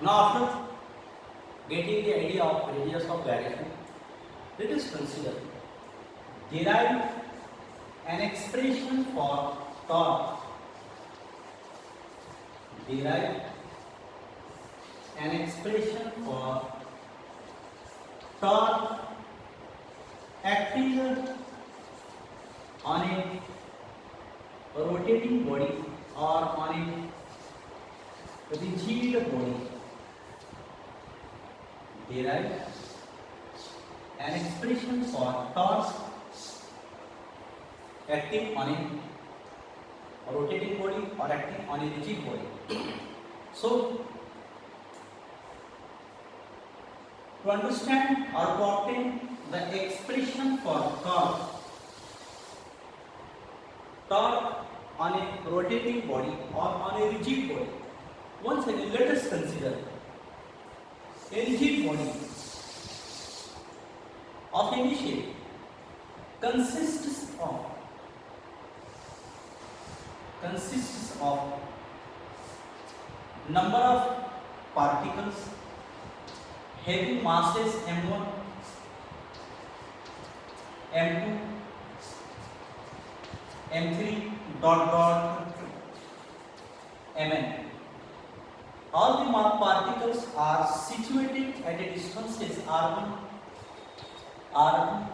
Now after getting the idea of radius of gyration, let us consider derive an expression for torque. Derive an expression for torque acting on a rotating body or on a rigid body. Derive an expression for torque acting on a rotating body or acting on a rigid body. So, to understand or to obtain the expression for torque on a rotating body or on a rigid body, once again let us consider a rigid body of any shape consists of number of particles having masses m1, m2, m3 mn. All the particles are situated at a distances r1, r2,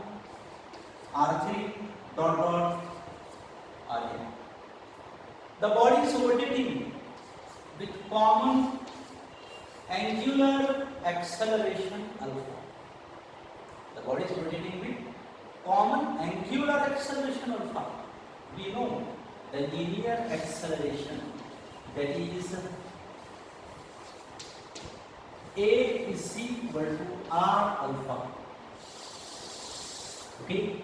r3 rn. The body is rotating with common angular acceleration alpha. The body is rotating with common angular acceleration alpha. We know the linear acceleration, that is A is equal to R alpha. Okay?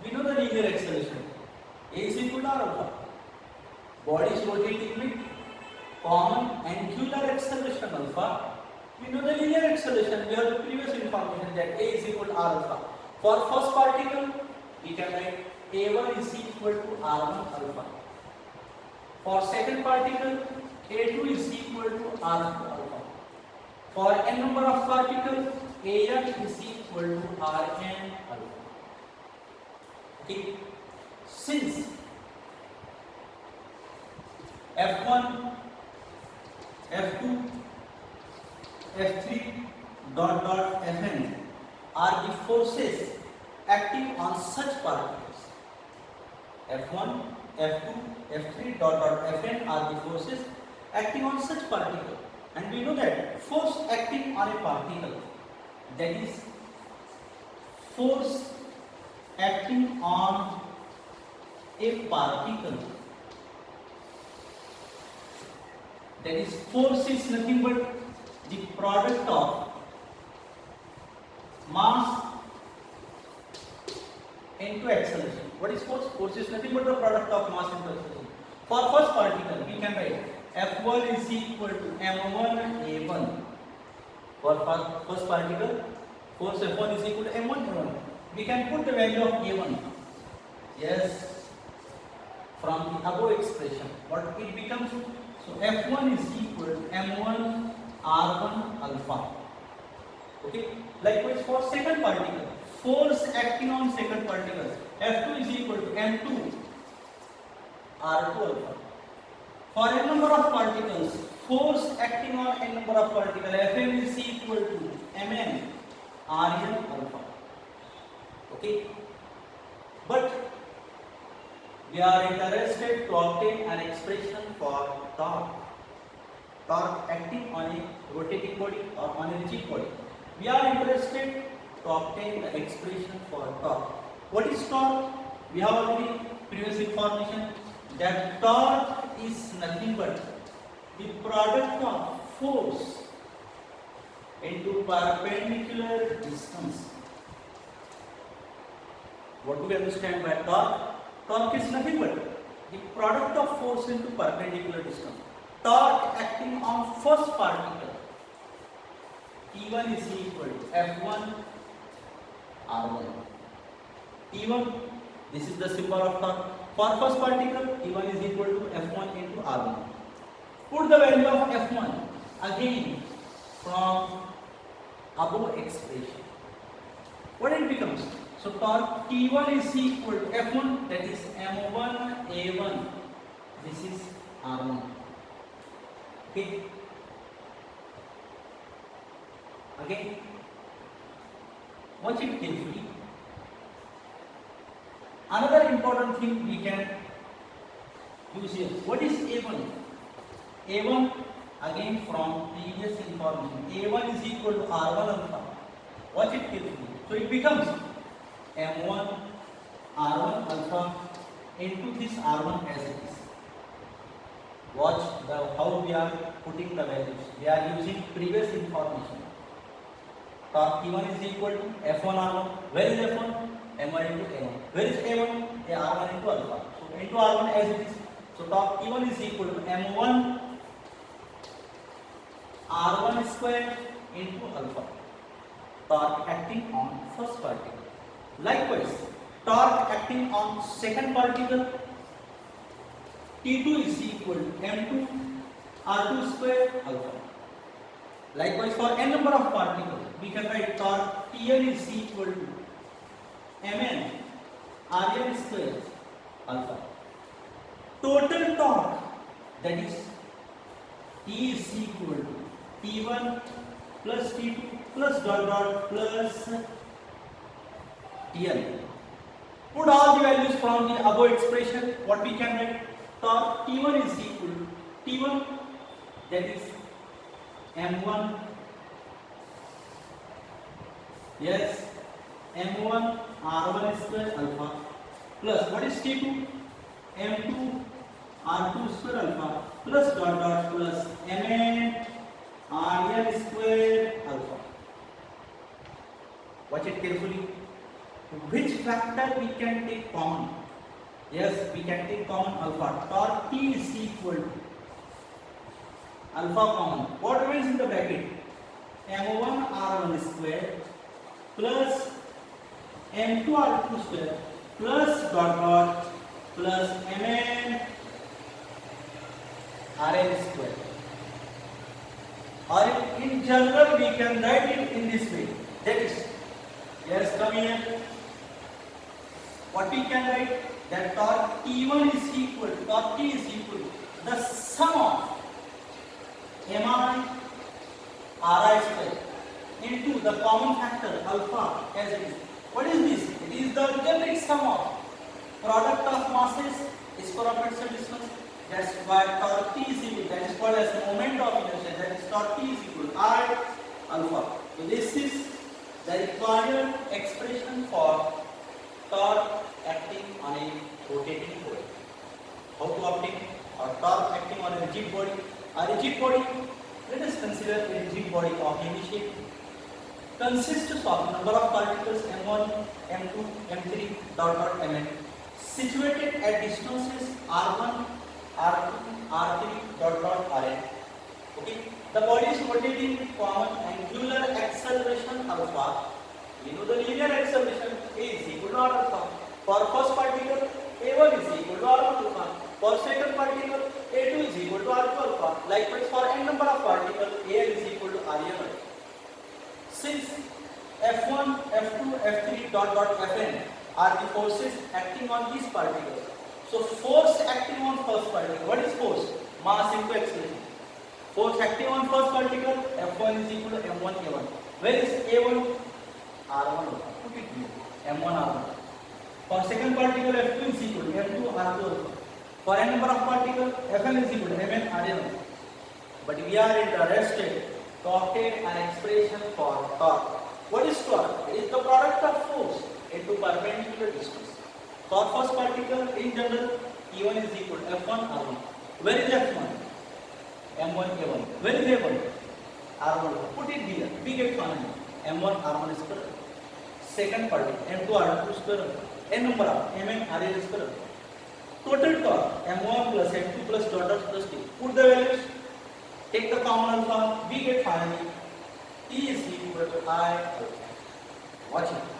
We know the linear acceleration. A is equal to R alpha. Body is rotating with common angular acceleration alpha. We know the linear acceleration. We have the previous information that A is equal to R alpha. For first particle, we can write A1 is equal to R1 alpha. For second particle, A2 is equal to R2 alpha. For n number of particles, An is equal to Rn alpha. Okay. Since F1, F2, F3 Fn are the forces acting on such particles. F1, F2, F3 Fn are the forces acting on such particle. And we know that force acting on a particle, that is force acting on a particle, that is force is nothing but the product of mass into acceleration. What is force? Force is nothing but the product of mass into acceleration. For first particle, we can write F1 is equal to m1 a1. For first particle, force F1 is equal to m1 a1. We can put the value of a1. Yes, from the above expression, what it becomes? So F1 is equal to m1 r1 alpha. Okay. Likewise, for second particle, force acting on second particle, F2 is equal to m2 r2 alpha. For n number of particles, force acting on n number of particles, Fm is equal to Mn Rn alpha. Okay. But we are interested to obtain an expression for torque. Torque acting on a rotating body or on a rigid body. We are interested to obtain the expression for torque. What is torque? We have already previous information that torque is nothing but the product of force into perpendicular distance. What do we understand by torque? Torque is nothing but the product of force into perpendicular distance. Torque acting on first particle, T1 is equal to F1 R1. T1, this is the symbol of torque. For first particle, T1 is equal to F1 into R1. Put the value of F1. again from above expression. What it becomes? So torque T1 is equal to F1, that is M1 A1. This is R1. Okay. Again, watch it carefully. Another important thing we can use here. What is A1? A1 again from previous information. A1 is equal to R1 alpha. Watch it carefully. So it becomes M1 R1 alpha into this R1 as it is. Watch how we are putting the values. We are using previous information. Torque T1 is equal to F1 R1. Where is F1? M1 into A1. Where is A1? R1 into alpha. So into R1 as it is. So torque T1 is equal to M1 R1 square into alpha. Torque acting on first particle. Likewise, torque acting on second particle, T2 is equal to M2 R2 square alpha. Likewise, for n number of particles, we can write torque Tn is equal to Mn Rn square alpha. Total torque, that is T is equal to T1 plus T2 plus dot dot plus Tn. Put all the values from the above expression. What we can write? Torque T1 is equal to T1, that is M1. Yes, M1 R1 square alpha plus what is T2? M2 R2 square alpha plus dot dot plus Mn Rn square alpha. Watch it carefully. Which factor we can take common? Yes, we can take common alpha. Torque T is equal to alpha common. What remains in the bracket? M1 R1 square plus M2 R2 square plus dot dot plus Mn Rn square. Or in general we can write it in this way. That is, yes, come here. What we can write? That torque T1 is equal to, torque T is equal to the sum of Mi Ri square into the common factor alpha as it is. What is this? It is the generic sum of product of masses, square of its distance. That's why torque T is equal. That is called as the moment of inertia. That is torque T is equal to I alpha. So this is the required expression for torque acting on a rotating body. How to obtain or torque acting on a rigid body? A rigid body, let us consider a rigid body of any shape, consists of number of particles M1, M2, M3, dot dot Mn, situated at distances R1, R2, R3, dot dot Rn. Okay, the body is rotating with common angular acceleration alpha. We know the linear acceleration A is equal to R alpha. For first particle, A1 is equal to R1 alpha. For second particle, A2 is equal to R2 alpha. Likewise, for n number of particles, An is equal to Rn alpha. Since F1, F2, F3, dot dot Fn are the forces acting on these particles. So force acting on first particle. What is force? Mass into acceleration. Force acting on first particle, F1 is equal to M1 A1. Where is A1? R1 alpha. Put it here. M1 R1. For second particle, F2 is equal to M2 R2 alpha. For n number of particles, Fn is equal to Mn Rn alpha. But we are interested to obtain an expression for torque. What is torque? It is the product of force into perpendicular distance. For first particle, in general, E1 is equal to F1 R1. Where is F1? M1 A1. Where is A1? R1. Put it here. We get finally M1 R1 square. Second particle, M2 R2 square. N number of Mn Rn square. Total torque M1 plus M2 plus dot dot plus T. Put the values. Take the common alpha. We get finally T is equal to I alpha. Watch it.